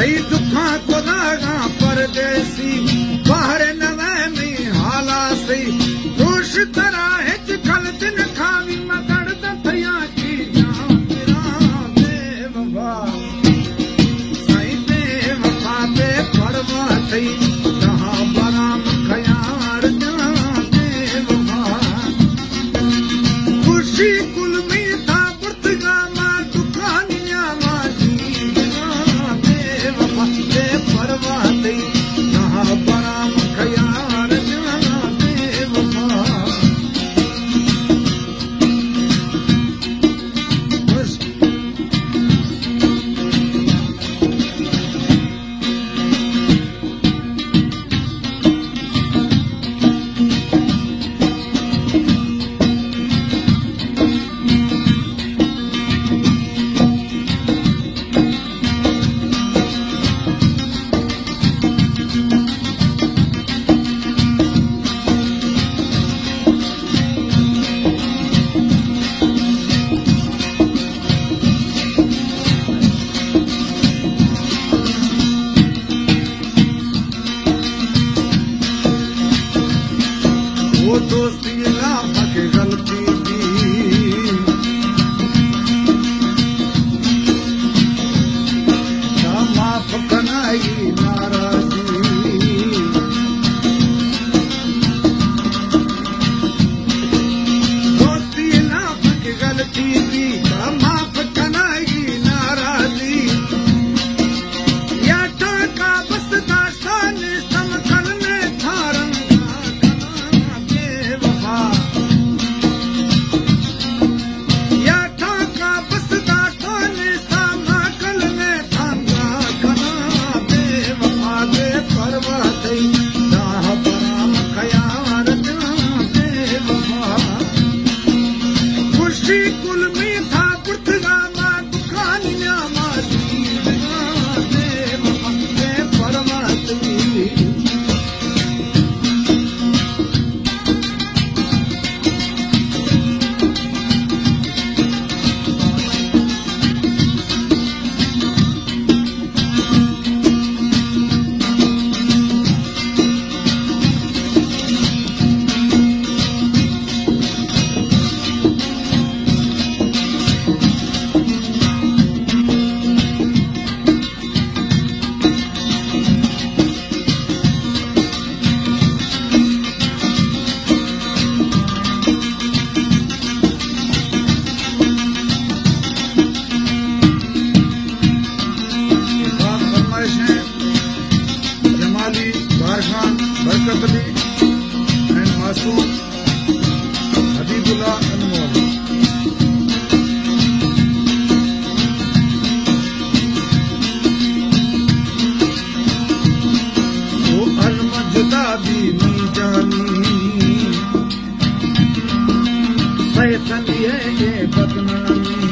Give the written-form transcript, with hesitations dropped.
सही दुखा को दागा परदेसी बाहर नवे में हाला सही दोष तरह हिच खल दिन खावी मगड़ दथिया की जान बेवफा सही बेवफा ते परवा सही जहां बराम खयार जान बेवफा खुशी कुल में था पुर्तगा मां दुकानिया मां जी बेवफा ते परवा सही जहां बराम खयार जान बेवफा वो दोस्ती लाभ के गलती की माफ कनाई नाराजी दोस्ती लाभ के गलती की माफ कनाई नाराजी या टाका बस दास्तान समखल में थारंगा या टाका बस दास्तान समखल में थांगा कना बेवफा दे परवा दे दाह बराम खयार जान बेवफा खुशी कुल में था पुर्तगा मां दुकानिया मां जी बेवफा दे परवा दे जमाली बारखान बरकत अली एंड मासूम हबीबुल्लाह अनमोल वो अलमजदा भी नहीं जानी सही है ये बदनामी